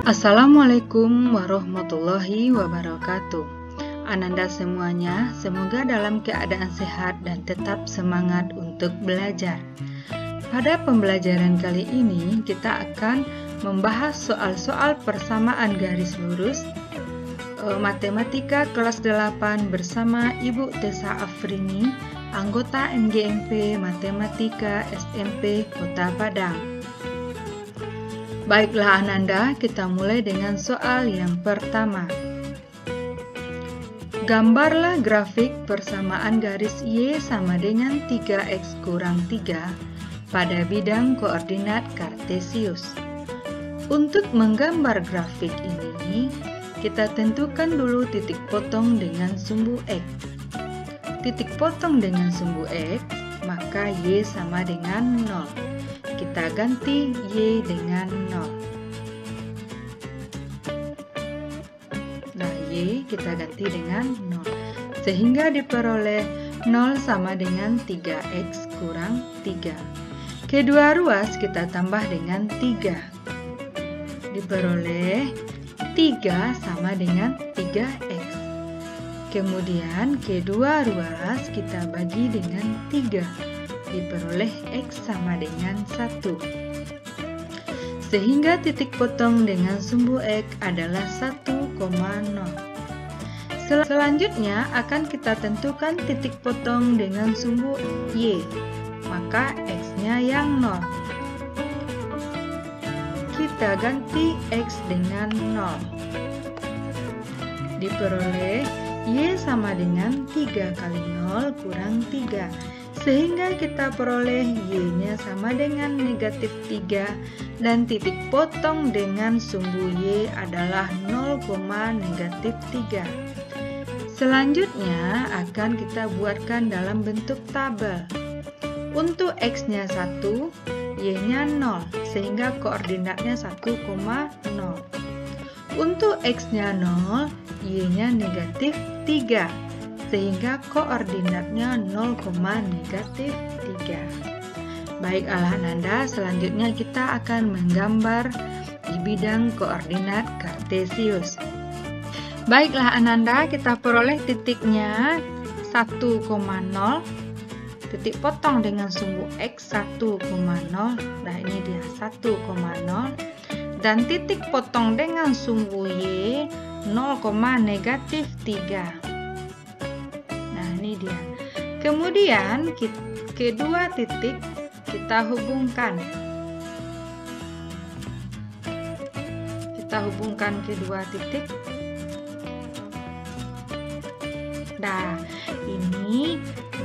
Assalamualaikum warahmatullahi wabarakatuh. Ananda semuanya, semoga dalam keadaan sehat dan tetap semangat untuk belajar. Pada pembelajaran kali ini, kita akan membahas soal-soal persamaan garis lurus matematika kelas 8 bersama Ibu Tessa Afrini, anggota NGMP Matematika SMP Kota Padang. Baiklah Ananda, kita mulai dengan soal yang pertama. Gambarlah grafik persamaan garis Y sama dengan 3x kurang 3 pada bidang koordinat kartesius. Untuk menggambar grafik ini, kita tentukan dulu titik potong dengan sumbu X. Titik potong dengan sumbu X, maka Y sama dengan 0. Kita ganti Y dengan 0. Nah, Y kita ganti dengan 0. Sehingga diperoleh 0 sama dengan 3x kurang 3. Kedua ruas kita tambah dengan 3. Diperoleh 3 sama dengan 3x. Kemudian kedua ruas kita bagi dengan 3. Diperoleh X sama dengan 1. Sehingga titik potong dengan sumbu X adalah 1,0. Selanjutnya akan kita tentukan titik potong dengan sumbu Y, maka X-nya yang 0. Kita ganti X dengan 0. Diperoleh Y sama dengan 3 kali 0 kurang 3. Sehingga kita peroleh Y-nya sama dengan negatif 3 dan titik potong dengan sumbu Y adalah 0,-3. Selanjutnya akan kita buatkan dalam bentuk tabel. Untuk X-nya 1, Y-nya 0, sehingga koordinatnya 1,0. Untuk X-nya 0, Y-nya negatif 3. Sehingga koordinatnya 0,-3. Baiklah Ananda, selanjutnya kita akan menggambar di bidang koordinat kartesius. Baiklah Ananda, kita peroleh titiknya 1,0, titik potong dengan sumbu X 1,0, nah ini dia 1,0, dan titik potong dengan sumbu Y 0,-3. Ini dia. Kemudian kedua titik kita hubungkan. Kita hubungkan kedua titik. Nah, ini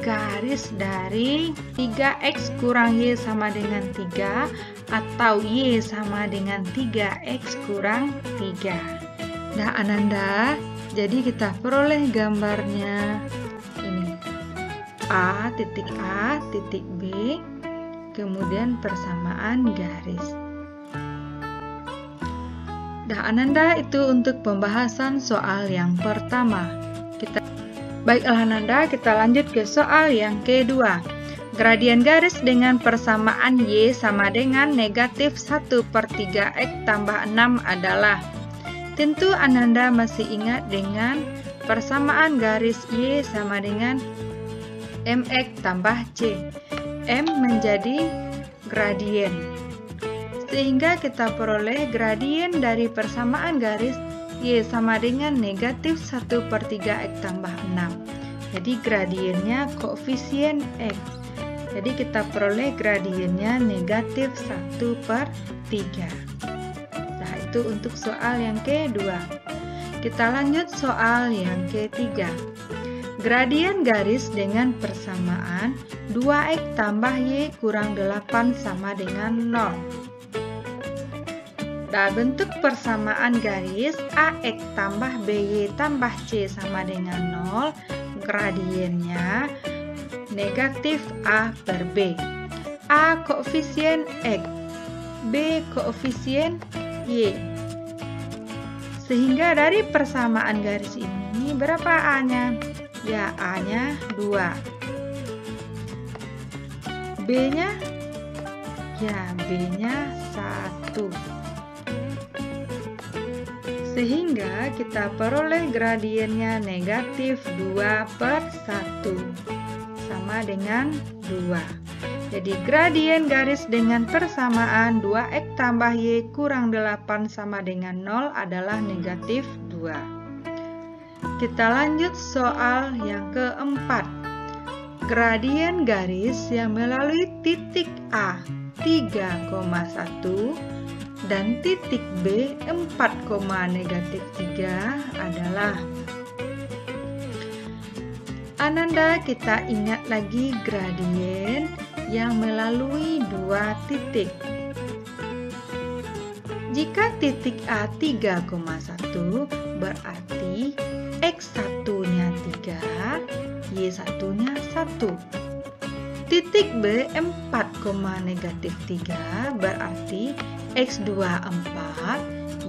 garis dari 3x kurang Y sama dengan 3 atau Y sama dengan 3x kurang 3. Nah, Ananda, jadi kita peroleh gambarnya. A, titik B, kemudian persamaan garis. Nah, Ananda, itu untuk pembahasan soal yang pertama. Baiklah Ananda, kita lanjut ke soal yang kedua. Gradien garis dengan persamaan Y sama dengan negatif 1/3x tambah 6 adalah. Tentu Ananda masih ingat dengan persamaan garis Y sama dengan mx tambah c. M menjadi gradien. Sehingga kita peroleh gradien dari persamaan garis Y sama dengan negatif 1/3x tambah 6. Jadi gradiennya koefisien X. Jadi kita peroleh gradiennya negatif 1/3. Nah, itu untuk soal yang kedua. Kita lanjut soal yang ketiga. Gradien garis dengan persamaan 2x tambah Y kurang 8 sama dengan 0. Nah, bentuk persamaan garis AX tambah BY tambah C sama dengan 0, gradiennya negatif A per B. A koefisien X, B koefisien Y. Sehingga dari persamaan garis ini berapa A-nya? Ya, A-nya 2. B-nya? Ya, B-nya 1. Sehingga kita peroleh gradiennya negatif 2/1 sama dengan 2. Jadi gradien garis dengan persamaan 2x tambah y kurang 8 sama dengan 0 adalah negatif 2. Kita lanjut soal yang keempat. Gradien garis yang melalui titik A 3,1 dan titik B 4,-3 adalah. Ananda, kita ingat lagi gradien yang melalui dua titik. Jika titik A 3,1 berarti X1-nya 3, Y1-nya 1. Titik B 4,-3 berarti X2 4,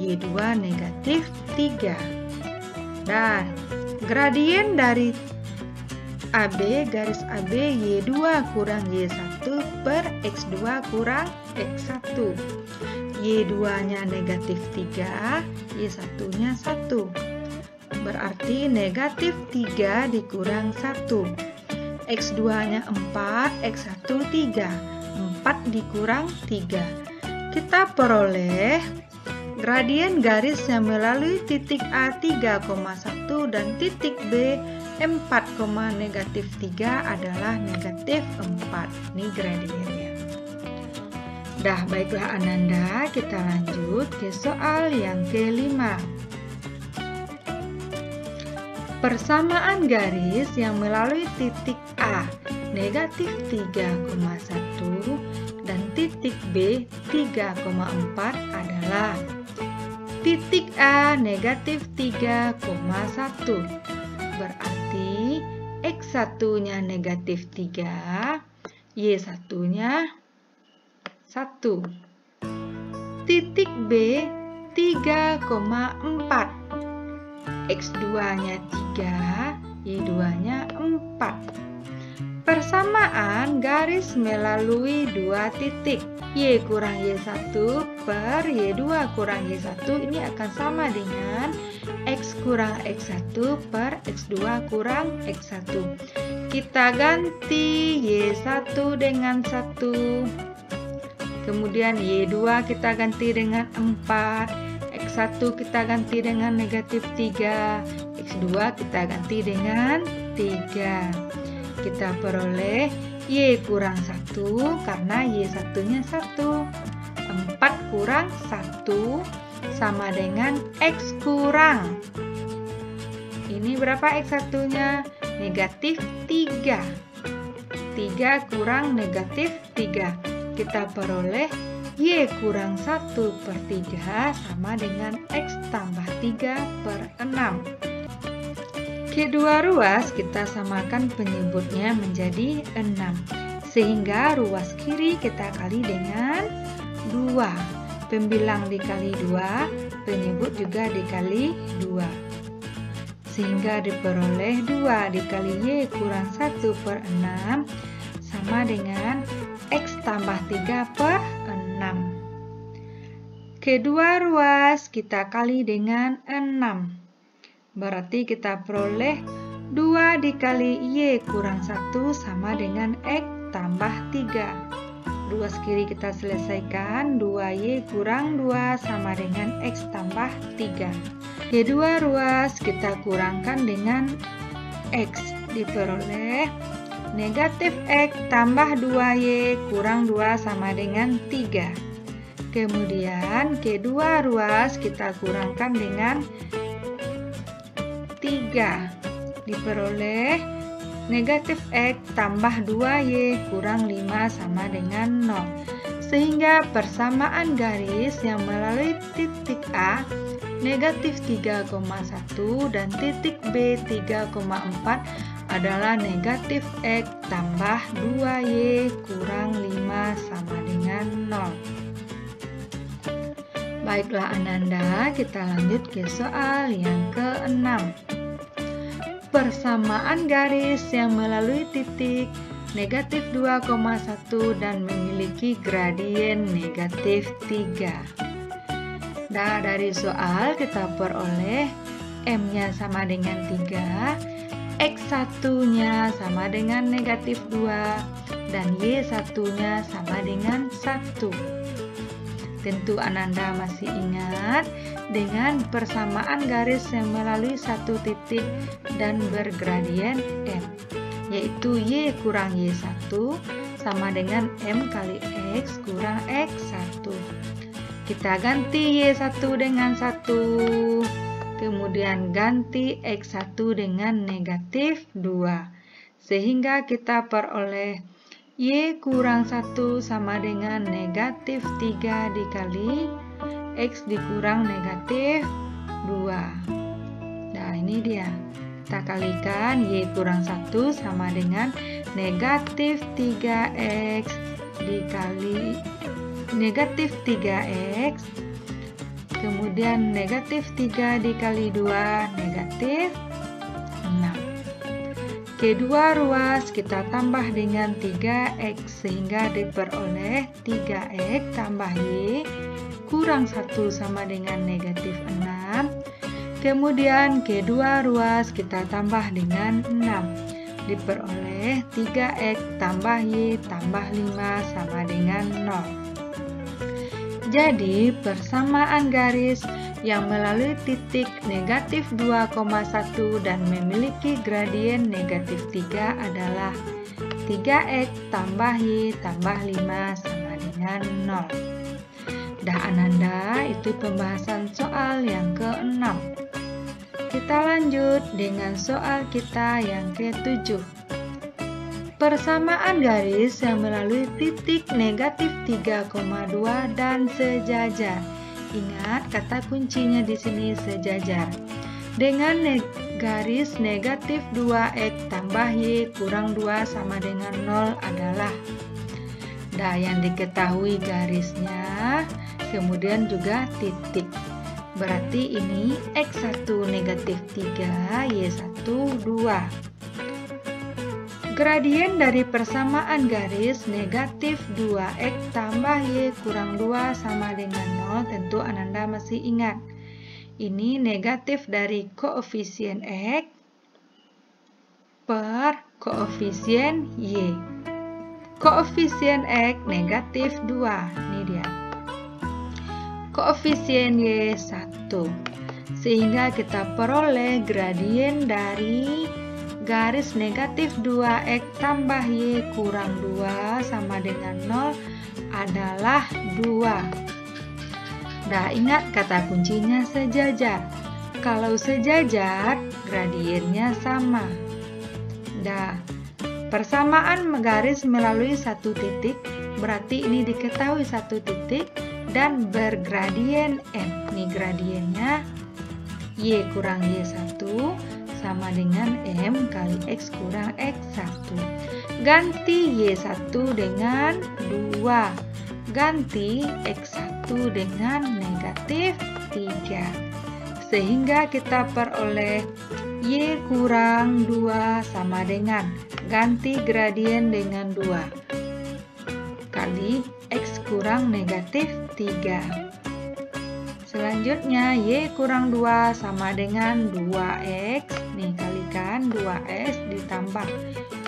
Y2 negatif 3. Dan gradien dari AB garis AB Y2 kurang Y1 per X2 kurang X1. Y2-nya negatif 3, Y1-nya 1. Berarti negatif 3 dikurang 1. X2-nya 4, X1 3. 4 dikurang 3. Kita peroleh gradien garis yang melalui titik A 3,1 dan titik B 4,-3 adalah negatif 4. Ini gradiennya. Dah, baiklah Ananda, kita lanjut ke soal yang kelima. Persamaan garis yang melalui titik A negatif 3,1 dan titik B 3,4 adalah. Titik A negatif 3,1 berarti X1-nya negatif 3, Y1-nya 1. Titik B 3,4, X2-nya 3, Y2-nya 4. Persamaan garis melalui dua titik. Y kurang Y1 per Y2 kurang Y1 ini akan sama dengan X kurang X1 per X2 kurang X1. Kita ganti Y1 dengan 1. Kemudian Y2 kita ganti dengan 4. X1 kita ganti dengan negatif 3. X2 kita ganti dengan 3. Kita peroleh Y kurang 1 karena Y1-nya 1. 4 kurang 1 sama dengan X kurang. Ini berapa X1-nya? Negatif 3. 3 kurang negatif 3. Kita peroleh Y kurang 1/3 sama dengan X tambah 3/6. Kedua ruas kita samakan penyebutnya menjadi 6. Sehingga ruas kiri kita kali dengan 2. Pembilang dikali 2, penyebut juga dikali 2. Sehingga diperoleh 2 dikali Y kurang 1/6 sama dengan X tambah 3/6. Kedua ruas kita kali dengan 6. Berarti kita peroleh 2 dikali Y kurang 1 sama dengan X tambah 3. Ruas kiri kita selesaikan, 2Y kurang 2 sama dengan X tambah 3. Kedua ruas kita kurangkan dengan X, diperoleh negatif X tambah 2Y kurang 2 sama dengan 3. Kemudian kedua ruas kita kurangkan dengan 3, diperoleh negatif X tambah 2Y kurang 5 sama dengan 0. Sehingga persamaan garis yang melalui titik A negatif 3,1 dan titik B 3,4 adalah negatif X tambah 2Y kurang 5 sama dengan 0. Baiklah Ananda, kita lanjut ke soal yang ke-6. Persamaan garis yang melalui titik negatif 2,1 dan memiliki gradien negatif 3. Nah, dari soal kita peroleh M-nya sama dengan 3, X1-nya sama dengan negatif 2, dan Y1-nya sama dengan 1. Tentu Ananda masih ingat dengan persamaan garis yang melalui satu titik dan bergradien M, yaitu Y kurang Y1 sama dengan M kali X kurang X1. Kita ganti Y1 dengan 1, kemudian ganti X1 dengan negatif 2, sehingga kita peroleh Y kurang 1 sama dengan negatif 3 dikali X dikurang negatif 2. Nah, ini dia. Kita kalikan Y kurang 1 sama dengan negatif 3X dikali negatif 3X, kemudian negatif 3 dikali 2 negatif 6. Kedua ruas kita tambah dengan 3X sehingga diperoleh 3X tambah Y kurang 1 sama dengan negatif 6. Kemudian kedua ruas kita tambah dengan 6, diperoleh 3X tambah Y tambah 5 sama dengan 0. Jadi, persamaan garis yang melalui titik negatif 2,1 dan memiliki gradien negatif 3 adalah 3X tambah Y tambah 5 sama dengan 0. Dah Ananda, itu pembahasan soal yang ke-6. Kita lanjut dengan soal kita yang ke-7. Persamaan garis yang melalui titik negatif 3,2 dan sejajar. Ingat kata kuncinya di sini sejajar. Dengan garis negatif 2X tambah Y kurang 2 sama dengan 0 adalah. Nah, yang diketahui garisnya, kemudian juga titik. Berarti ini X1 negatif 3, Y1 2. Gradien dari persamaan garis negatif 2X tambah Y kurang 2 sama dengan 0, tentu Ananda masih ingat. Ini negatif dari koefisien X per koefisien Y. Koefisien X negatif 2, ini dia. Koefisien Y 1. Sehingga kita peroleh gradien dari garis negatif 2X tambah Y kurang 2 sama dengan 0 adalah 2. Nah, ingat kata kuncinya sejajar. Kalau sejajar, gradiennya sama. Nah, persamaan garis melalui satu titik, berarti ini diketahui satu titik dan bergradien M. Ini gradiennya Y kurang Y1 sama dengan M kali X kurang X1. Ganti Y1 dengan 2. Ganti X1 dengan negatif 3. Sehingga kita peroleh Y kurang 2 sama dengan, ganti gradien dengan 2. Kali X kurang negatif 3. Selanjutnya Y kurang 2 sama dengan 2X. Nih, kalikan 2X ditambah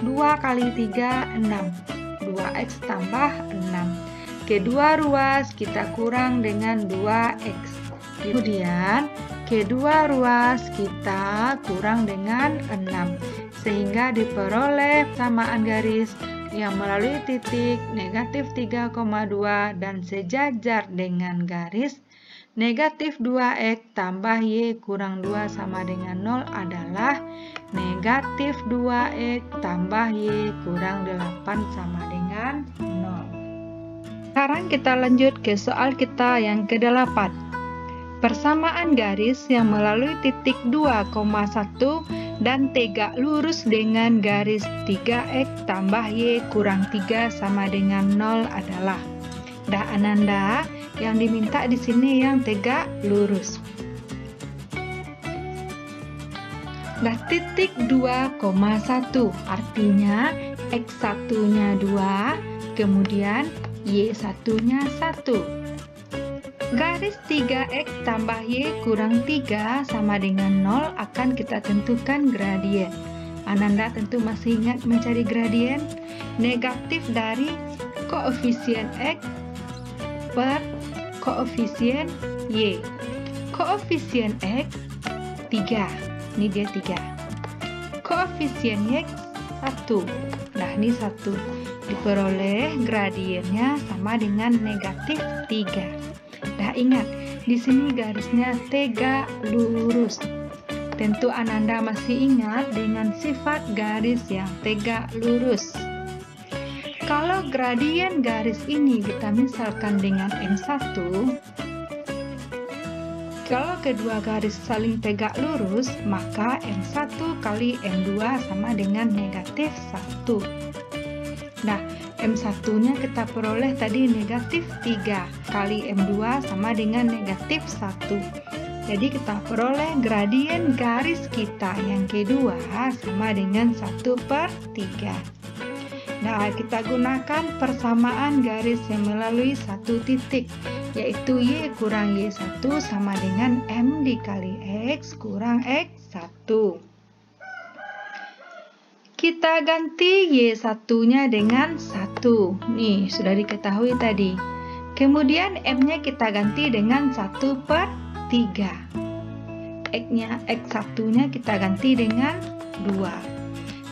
2 kali 3, 6. 2X tambah 6. Kedua ruas kita kurang dengan 2X. Kemudian kedua ruas kita kurang dengan 6. Sehingga diperoleh persamaan garis yang melalui titik negatif 3,2 dan sejajar dengan garis negatif 2X tambah Y kurang 2 sama dengan 0 adalah negatif 2X tambah Y kurang 8 sama dengan 0. Sekarang kita lanjut ke soal kita yang ke-8. Persamaan garis yang melalui titik 2,1 dan tegak lurus dengan garis 3X tambah Y kurang 3 sama dengan 0 adalah. Dah Ananda, yang diminta di sini yang tegak lurus. Nah, titik 2,1 artinya X1-nya 2, kemudian Y1-nya 1. Garis 3X tambah Y kurang 3 sama dengan 0 akan kita tentukan gradien. Ananda tentu masih ingat mencari gradien negatif dari koefisien X per koefisien Y. Koefisien X 3, ini dia 3. Koefisien Y 1. Nah, ini 1. Diperoleh gradiennya sama dengan negatif 3. Nah, ingat, di sini garisnya tegak lurus. Tentu Ananda masih ingat dengan sifat garis yang tegak lurus. Kalau gradien garis ini kita misalkan dengan M1, kalau kedua garis saling tegak lurus, maka M1 kali M2 sama dengan negatif 1. Nah, M1-nya kita peroleh tadi negatif 3 kali M2 sama dengan negatif 1. Jadi kita peroleh gradien garis kita yang kedua sama dengan 1/3. Nah, kita gunakan persamaan garis yang melalui satu titik, yaitu Y kurang Y1 sama dengan M dikali X kurang X1. Kita ganti Y1-nya dengan 1. Nih, sudah diketahui tadi. Kemudian M-nya kita ganti dengan 1/3. X1-nya kita ganti dengan 2.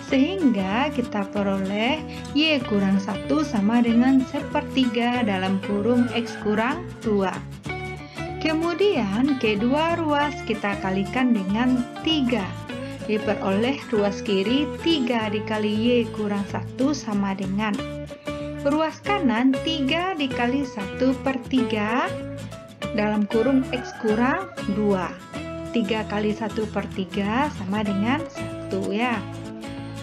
Sehingga kita peroleh Y kurang 1 sama dengan 1/3 dalam kurung X kurang 2. Kemudian kedua ruas kita kalikan dengan 3. Diperoleh ruas kiri 3 dikali Y kurang 1 sama dengan ruas kanan 3 dikali 1/3 dalam kurung X kurang 2. 3 kali 1/3 sama dengan 1 ya.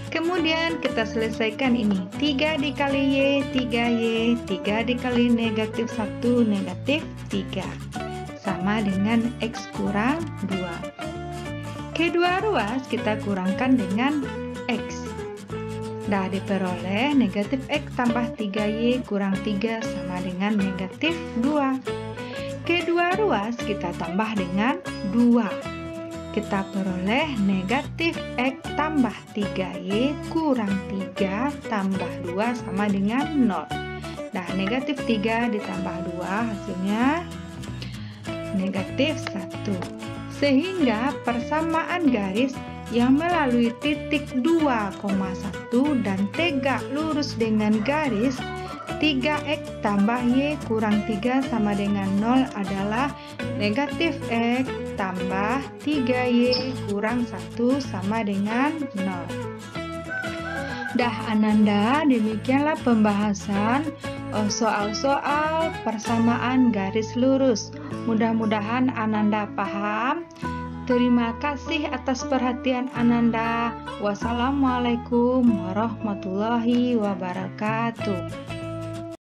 Kemudian kita selesaikan ini. 3 dikali Y, 3Y, 3 dikali negatif 1, negatif 3. Sama dengan X kurang 2. Kedua ruas kita kurangkan dengan X. Nah, diperoleh negatif X tambah 3Y kurang 3 sama dengan negatif 2. Kedua ruas kita tambah dengan 2. Kita peroleh negatif X tambah 3Y kurang 3 tambah 2 sama dengan 0. Nah, negatif 3 ditambah 2 hasilnya negatif 1. Sehingga persamaan garis yang melalui titik 2,1 dan tegak lurus dengan garis 3X tambah Y kurang 3 sama dengan 0 adalah negatif X tambah 3Y kurang 1 sama dengan 0. Dah Ananda, demikianlah pembahasan soal-soal persamaan garis lurus. Mudah-mudahan Ananda paham. Terima kasih atas perhatian Ananda. Wassalamualaikum warahmatullahi wabarakatuh.